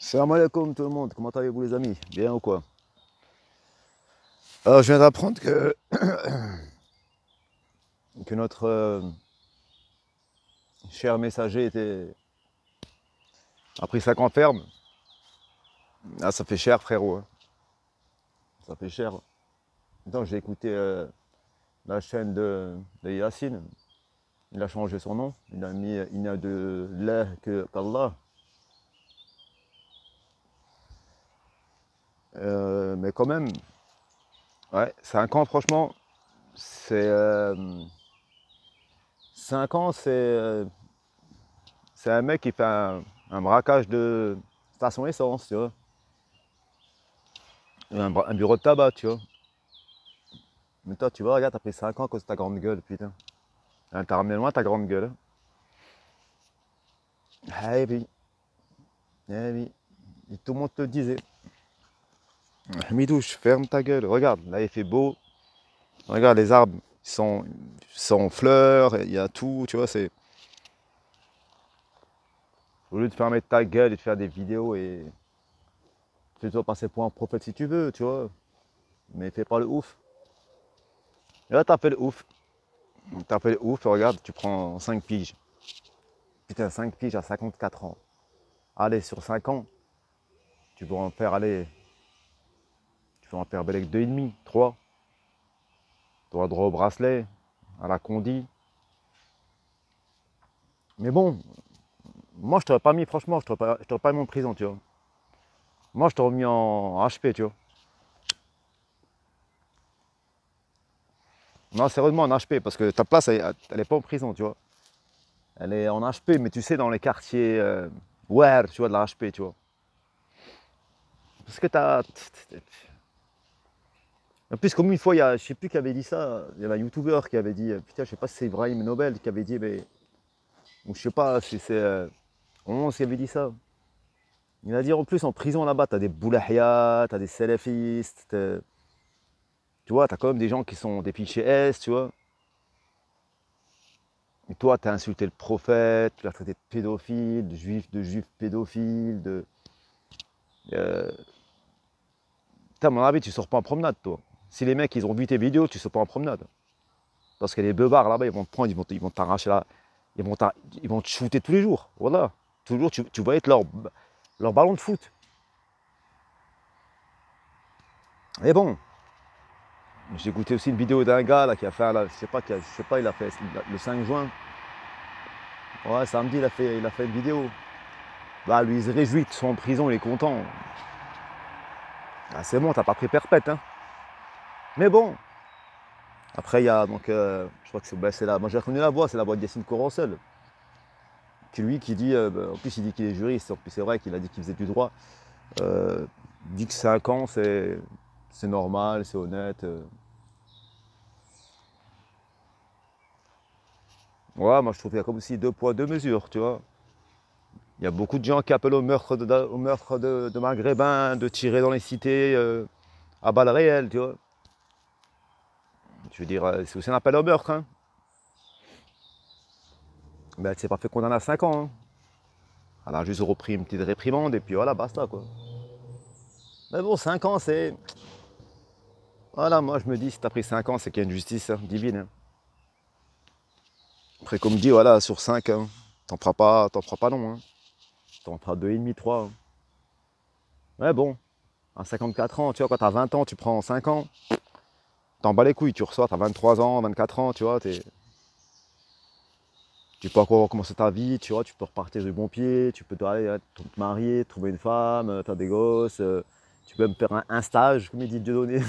Salam alaikum tout le monde, comment allez-vous les amis? Bien ou quoi? Alors je viens d'apprendre que notre cher messager a pris 5 ans ferme. Ah ça fait cher frérot, hein. Ça fait cher. Attends, j'ai écouté la chaîne de Yacine. Il a changé son nom, il n'a de lait que qu'Allah. Mais quand même, ouais, 5 ans franchement, c'est 5 ans c'est un mec qui fait un braquage de station essence, tu vois. Un bureau de tabac, tu vois. Mais toi, tu vois, regarde, t'as pris 5 ans à cause de ta grande gueule, putain. Hein, t'as ramené loin ta grande gueule. Hein. Eh oui. Et tout le monde te le disait. Midouche, ferme ta gueule. Regarde, là, il fait beau. Regarde, les arbres sont en fleurs, il y a tout, tu vois, c'est... Au lieu de fermer ta gueule et de faire des vidéos et... Fais-toi passer pour un prophète si tu veux, tu vois. Mais fais pas le ouf. Et là, t'as fait le ouf. T'as fait le ouf, regarde, tu prends 5 piges. Putain, 5 piges à 54 ans. Allez, sur 5 ans, tu vas en faire, aller, tu vas en faire bel avec 2,5, 3. Tu auras droit au bracelet, à la condi. Mais bon, moi je t'aurais pas mis, franchement, je t'aurais pas mis en prison, tu vois. Moi je t'aurais mis en HP, tu vois. Non, sérieusement, en HP, parce que ta place, elle est pas en prison, tu vois. Elle est en HP, mais tu sais, dans les quartiers, ouais, tu vois, de la HP, tu vois. Parce que t'as... En plus, comme une fois, je sais plus qui avait dit ça, il y avait un youtubeur qui avait dit, putain, je sais pas si c'est Ibrahim Nobel qui avait dit, mais, ou je sais pas si c'est, on qui avait dit ça. Il a dit en plus en prison là-bas, t'as des boulahia, t'as des salafistes, tu vois, t'as quand même des gens qui sont des fichiers S, tu vois. Et toi, t'as insulté le prophète, tu l'as traité de pédophile, de juif pédophile, de. Euh, à mon avis, tu sors pas en promenade, toi. Si les mecs ils ont vu tes vidéos, tu sors pas en promenade. Parce que les beubards là-bas, ils vont te prendre, ils vont t'arracher là, ils vont te shooter tous les jours. Voilà. Toujours, tu vas être leur ballon de foot. Et bon, j'ai écouté aussi une vidéo d'un gars là, qui a fait, là, je sais pas, il a fait le 5 juin. Ouais, samedi, il a fait une vidéo. Bah, lui, il se réjouit de son en prison, il est content. Ah, c'est bon, t'as pas pris perpète, hein. Mais bon, après, il y a donc, je crois que c'est moi j'ai reconnu la voix, c'est la voix de Yacine Corancel. Qui dit, en plus, il dit qu'il est juriste, en plus, c'est vrai qu'il a dit qu'il faisait du droit. Il dit que 5 ans, c'est normal, c'est honnête. Ouais, moi je trouve qu'il y a comme aussi 2 poids, 2 mesures, tu vois. Il y a beaucoup de gens qui appellent au meurtre de Maghrébins, de tirer dans les cités à balles réelles, tu vois. Je veux dire, c'est aussi un appel au meurtre, hein. Ben, elle s'est pas fait condamner à 5 ans, hein. Elle a juste repris une petite réprimande et puis voilà, basta, quoi. Mais bon, 5 ans, c'est... Voilà, moi je me dis, si t'as pris 5 ans, c'est qu'il y a une justice, hein, divine, hein. Après, comme dit, voilà, sur 5, hein, t'en feras pas long, hein. T'en feras 2,5, 3. Hein. Ouais, bon, à 54 ans, tu vois, quand t'as 20 ans, tu prends 5 ans, t'en bats les couilles, tu ressors, t'as 23 ans, 24 ans, tu vois, tu peux encore recommencer ta vie, tu vois, tu peux repartir du bon pied, tu peux aller te marier, trouver une femme, faire des gosses, tu peux même faire un stage, comme il dit Dieudonné,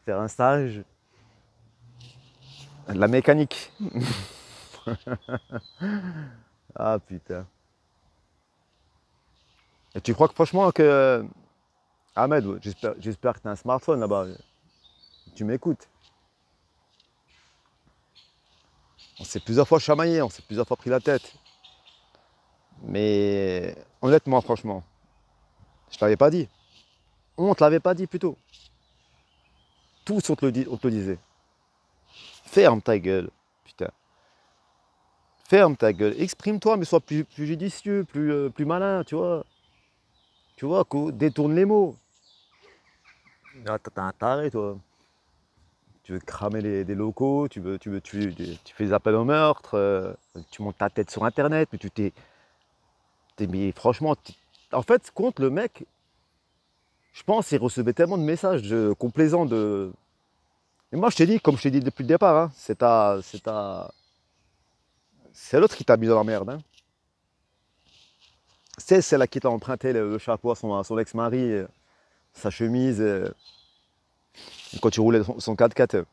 faire un stage, de la mécanique. Ah putain. Et tu crois que franchement que... Ahmed, j'espère que tu as un smartphone là-bas, tu m'écoutes. On s'est plusieurs fois chamaillé, on s'est plusieurs fois pris la tête. Mais honnêtement, franchement, je t'avais pas dit. On te l'avait pas dit plutôt. Tous on te le disait. Ferme ta gueule, putain. Ferme ta gueule, exprime-toi, mais sois plus judicieux, plus malin, tu vois. Tu vois, détourne les mots. Ah, t'as un taré, toi. Tu veux cramer des locaux, tu fais des appels au meurtre, tu montes ta tête sur Internet, mais mais franchement, en fait, compte le mec, je pense qu'il recevait tellement de messages complaisants de. Et moi, je t'ai dit, comme je t'ai dit depuis le départ, hein, c'est l'autre qui t'a mis dans la merde. Hein. C'est celle à qui t'a emprunté le chapeau à son ex-mari, sa chemise, quand tu roulais son 4x4.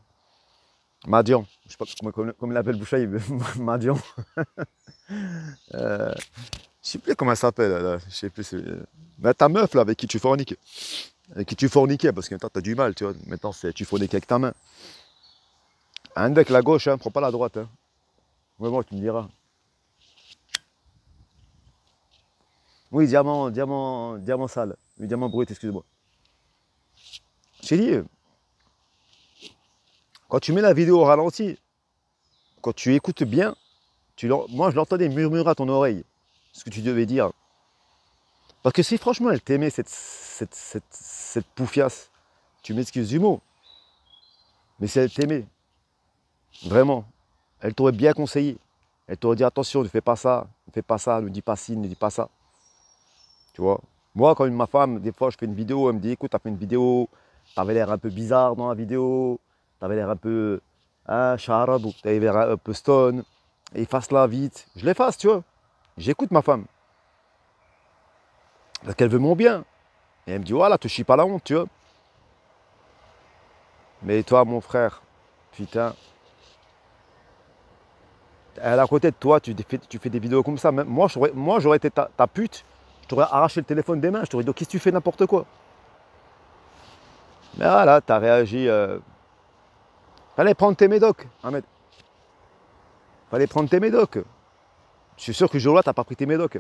Madian, je sais pas comment il l'appelle Bouchaïb, Madian. Je sais plus comment elle s'appelle, là. Je sais plus. Mais ta meuf là avec qui tu forniques. Avec qui tu forniquais, parce que maintenant t'as du mal, tu vois. Maintenant tu forniques avec ta main. Avec la gauche, hein, prends pas la droite. Hein. Vraiment, tu me diras. Oui, diamant sale. Oui, diamant brut, excuse-moi. J'ai dit, quand tu mets la vidéo au ralenti, quand tu écoutes bien, moi je l'entendais murmurer à ton oreille ce que tu devais dire. Parce que si franchement elle t'aimait, cette poufiasse, tu m'excuses du mot, mais si elle t'aimait, vraiment, elle t'aurait bien conseillé. Elle t'aurait dit attention, ne fais pas ça, ne dis pas ci, ne dis pas ça. Tu vois. Moi, quand ma femme, des fois je fais une vidéo, elle me dit écoute, t'as fait une vidéo, t'avais l'air un peu bizarre dans la vidéo, t'avais l'air un peu charab, ou t'avais l'air un peu stone, efface-la vite. Je l'efface, tu vois. J'écoute ma femme. Parce qu'elle veut mon bien. Et elle me dit voilà, te chie pas la honte, tu vois. Mais toi, mon frère, putain, elle est à côté de toi, tu fais des vidéos comme ça. Même, moi, j'aurais été ta pute, je t'aurais arraché le téléphone des mains, je t'aurais dit qu'est-ce que tu fais n'importe quoi. Mais voilà, t'as réagi. Fallait prendre tes médocs, Ahmed. Fallait prendre tes médocs. Je suis sûr que ce jour-là, t'as pas pris tes médocs.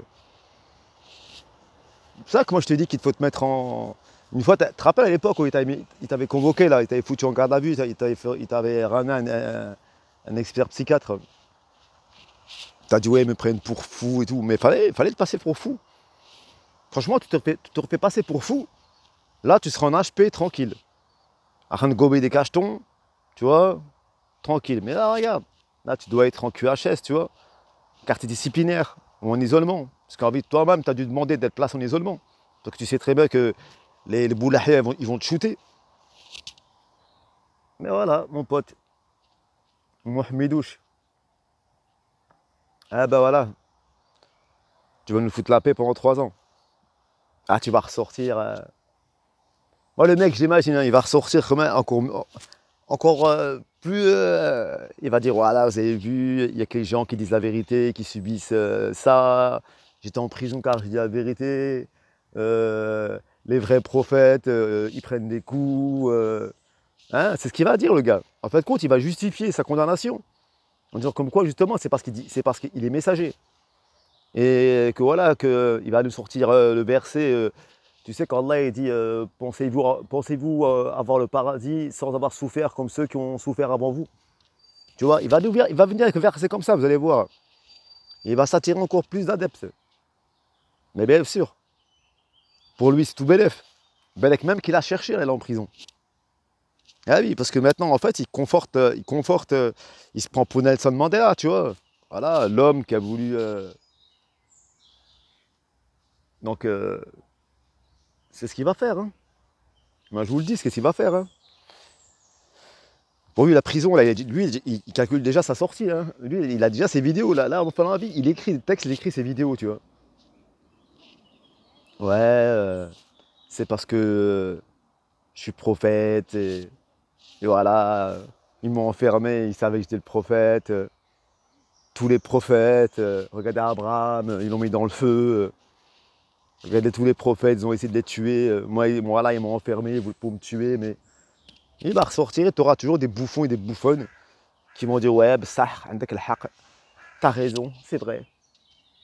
C'est pour ça que moi, je te dis qu'il faut te mettre en. Une fois, tu te rappelles à l'époque où il t'avait convoqué, là, il t'avait foutu en garde à vue, il t'avait ramené un expert psychiatre. T'as dit, ouais, ils me prennent pour fou et tout. Mais fallait te passer pour fou. Franchement, tu te refais passer pour fou. Là, tu seras en HP tranquille. En train de gober des cachetons, tu vois, tranquille. Mais là, regarde, là, tu dois être en QHS, tu vois, quartier disciplinaire ou en isolement. Parce qu'en vie de toi-même, tu as dû demander d'être placé en isolement. Donc tu sais très bien que les boulahia, ils vont te shooter. Mais voilà, mon pote, Mohamedouche. Ah ben voilà, tu vas nous foutre la paix pendant 3 ans. Ah, tu vas ressortir. Moi, le mec, j'imagine, hein, il va ressortir comme encore plus. Il va dire voilà, vous avez vu, il y a que les gens qui disent la vérité, qui subissent ça. J'étais en prison car je dis la vérité. Les vrais prophètes, ils prennent des coups. Hein, c'est ce qu'il va dire, le gars. En fait, compte, il va justifier sa condamnation. En disant comme quoi, justement, c'est parce qu'il est messager. Et que voilà, qu'il va nous sortir le verset. Tu sais, quand Allah dit pensez-vous avoir le paradis sans avoir souffert comme ceux qui ont souffert avant vous. Tu vois, il va venir avec un verset comme ça, vous allez voir. Et il va s'attirer encore plus d'adeptes. Mais bien sûr, pour lui, c'est tout Belef. Belek même qu'il a cherché à aller en prison. Ah oui, parce que maintenant, en fait, il se prend pour Nelson Mandela, tu vois. Voilà, l'homme qui a voulu. Donc, c'est ce qu'il va faire. Hein. Moi, je vous le dis, c'est ce qu'il va faire. Hein. Pour lui, la prison, là, lui, il calcule déjà sa sortie. Hein. Lui, il a déjà ses vidéos. Là, en fin de vie, il écrit des textes, il écrit ses vidéos, tu vois. Ouais, c'est parce que je suis prophète. Et voilà, ils m'ont enfermé, ils savaient que j'étais le prophète. Tous les prophètes, regardez Abraham, ils l'ont mis dans le feu. Regardez tous les prophètes, ils ont essayé de les tuer. Moi là, ils m'ont enfermé pour me tuer. Mais il va ressortir et tu auras toujours des bouffons et des bouffonnes qui vont dire ouais, ça, t'as raison, c'est vrai.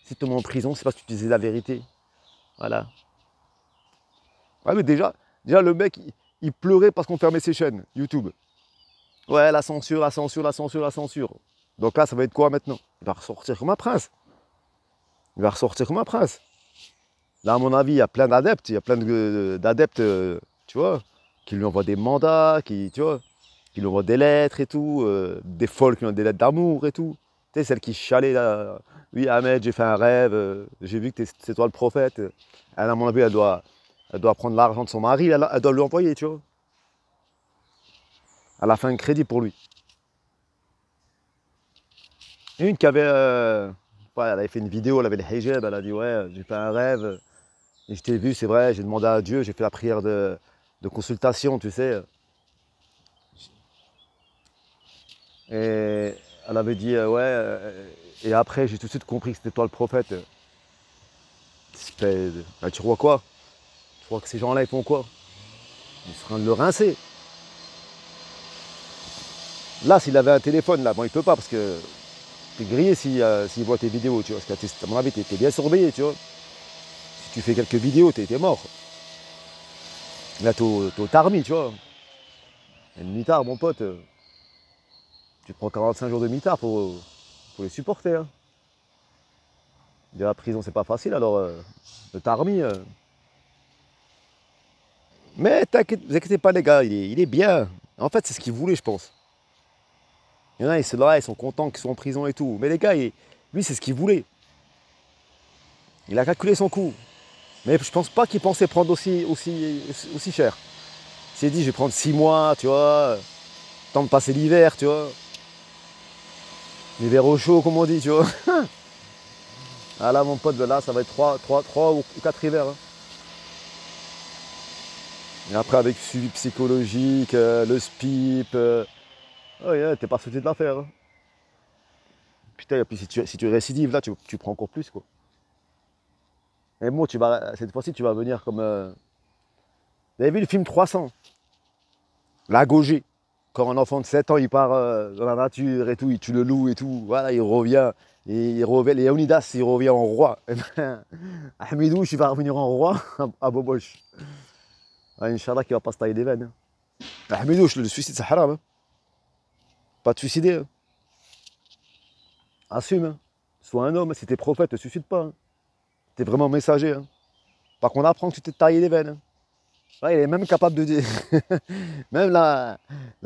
Si tu es en prison, c'est parce que tu disais la vérité. Voilà. Ouais, mais déjà le mec, il pleurait parce qu'on fermait ses chaînes YouTube. Ouais, la censure, la censure, la censure, la censure. Donc là, ça va être quoi maintenant? Il va ressortir comme un prince. Il va ressortir comme un prince. Là, à mon avis, il y a plein d'adeptes. Il y a plein d'adeptes, tu vois, qui lui envoient des mandats, tu vois, qui lui envoient des lettres et tout. Des folles qui lui ont des lettres d'amour et tout. Tu sais, celle qui chialait là. Oui, Ahmed, j'ai fait un rêve. J'ai vu que c'est toi le prophète. Elle, à mon avis, elle doit prendre l'argent de son mari. Elle doit lui envoyer, tu vois. Elle a fait un crédit pour lui. Une qui avait, ouais, elle avait fait une vidéo, elle avait le hijab, elle a dit ouais, j'ai fait un rêve, et je t'ai vu, c'est vrai, j'ai demandé à Dieu, j'ai fait la prière de consultation, tu sais. Et elle avait dit ouais, et après j'ai tout de suite compris que c'était toi le prophète. Bah, tu crois quoi? Tu crois que ces gens-là ils font quoi? Ils sont en train de le rincer. Là, s'il avait un téléphone, là, bon, il peut pas parce que t'es grillé s'il voit tes vidéos, tu vois. Parce qu'à mon avis, t'es bien surveillé, tu vois. Si tu fais quelques vidéos, t'es mort. Là, t'es au tarmi, tu vois. Et le mitard, mon pote, tu prends 45 jours de mitard pour les supporter. Hein. De la prison, c'est pas facile, alors le tarmi. Mais vous inquiétez pas, les gars, il est bien. En fait, c'est ce qu'il voulait, je pense. Il y en a, ils sont là, ils sont contents qu'ils soient en prison et tout. Mais les gars, lui, c'est ce qu'il voulait. Il a calculé son coût. Mais je pense pas qu'il pensait prendre aussi cher. Il s'est dit, je vais prendre 6 mois, tu vois, temps de passer l'hiver, tu vois. L'hiver au chaud, comme on dit, tu vois. Ah là, mon pote, là, ça va être 3 ou 4 hivers. Hein. Et après, avec suivi psychologique, le SPIP, oh, yeah, t'es pas sauté de l'affaire. Hein. Putain, et puis si tu récidives, là, tu prends encore plus, quoi. Et bon, cette fois-ci, tu vas venir comme... Vous avez vu le film 300? La Gaugée. Quand un enfant de 7 ans, il part dans la nature et tout, il tue le loup et tout, voilà, il revient. Et il revient, et Leonidas, il revient en roi. Et ben, Hamidou, il va revenir en roi à Boboche. Ah, Inch'Allah qu'il va pas se tailler des veines. Hein. Hamidou, le suicide, c'est haram. Hein. Pas te suicider. Hein. Assume. Hein. Sois un homme, si t'es prophète, te suicide pas. Hein. T'es vraiment messager. Hein. Par contre, on apprend que tu t'es taillé les veines. Hein. Ouais, il est même capable de dire. Même la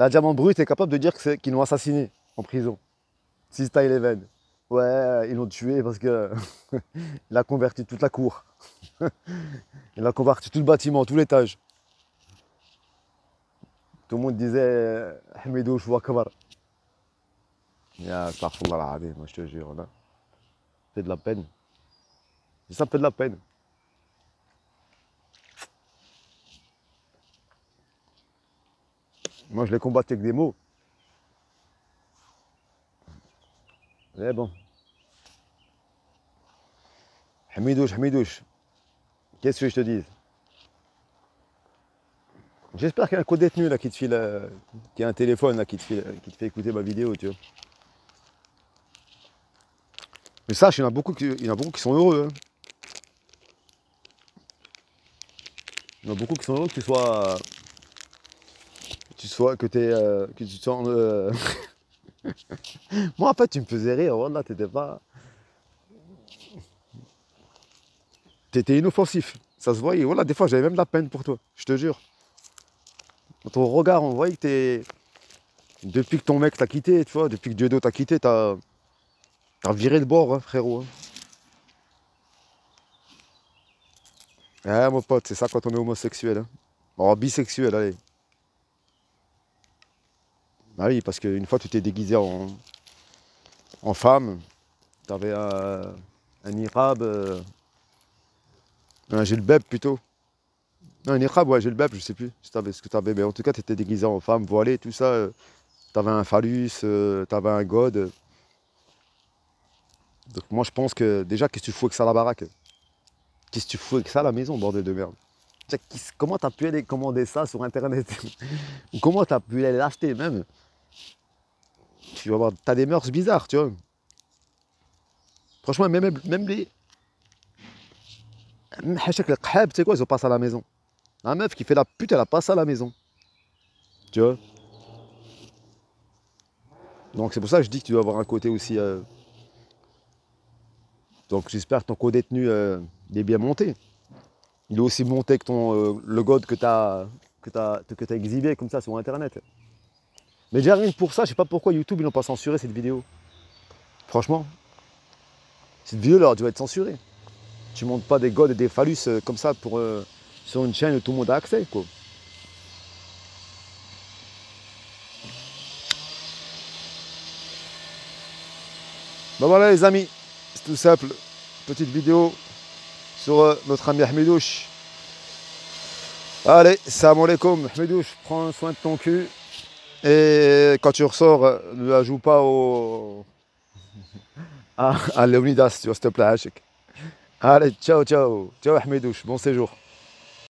diamant brute est capable de dire qu'ils l'ont assassiné en prison. S'il se taille les veines. Ouais, ils l'ont tué parce que il a converti toute la cour. Il a converti tout le bâtiment, tout l'étage. Tout le monde disait Hamidou Choua Kabar. Ya astaghfirullah al-azim, moi je te jure, là. Ça fait de la peine. Ça me fait de la peine. Moi je les combattais avec des mots. Mais bon. Hamidouche, Hamidouche. Qu'est-ce que je te dis? J'espère qu'il y a un co-détenu là qui te file, qui a un téléphone là qui te fait écouter ma vidéo, tu vois. Mais sache, il y en a beaucoup qui sont heureux. Hein. Il y en a beaucoup qui sont heureux que que tu sois. Moi en fait, tu me faisais rire. Voilà, t'étais pas. T'étais inoffensif. Ça se voyait. Voilà, des fois j'avais même de la peine pour toi. Je te jure. Dans ton regard, on voyait que t'es. Depuis que ton mec t'a quitté, tu vois, depuis que Dieudo t'a quitté, t'as viré le bord, hein, frérot. Hein. Ouais, mon pote, c'est ça quand on est homosexuel. Hein. Oh, bisexuel, allez. Ah oui, parce qu'une fois, tu t'es déguisé en femme. T'avais un niqab, un jilbab plutôt. Non, un niqab, ouais, jilbab, je sais plus ce que t'avais. Mais en tout cas, tu étais déguisé en femme, voilée, tout ça. T'avais un phallus, t'avais un god. Donc moi, je pense que déjà, qu'est-ce que tu fous avec ça à la baraque? Qu'est-ce que tu fous avec ça à la maison, bordel de merde? Comment t'as pu aller commander ça sur internet? Ou comment t'as pu aller l'acheter même? Tu vas avoir, t'as des mœurs bizarres, tu vois. Franchement, même les. Même Hachek les Khab, tu sais quoi, ils ont pas ça à la maison. La meuf qui fait la pute, elle a pas ça à la maison. Tu vois. Donc c'est pour ça que je dis que tu dois avoir un côté aussi. Donc j'espère que ton co-détenu il est bien monté. Il est aussi monté que le god que tu as, exhibé comme ça sur internet. Mais déjà rien que pour ça, je sais pas pourquoi YouTube ils n'ont pas censuré cette vidéo. Franchement, cette vidéo là doit être censurée. Tu montes pas des gods et des phallus comme ça sur une chaîne où tout le monde a accès, quoi. Ben voilà les amis, c'est tout simple. Petite vidéo sur notre ami Ahmedouche. Allez, salam alaikum Ahmedouche, prends soin de ton cul. Et quand tu ressors, ne la joue pas à Leonidas, s'il te plaît. Allez, ciao, ciao. Ciao Ahmedouche, bon séjour.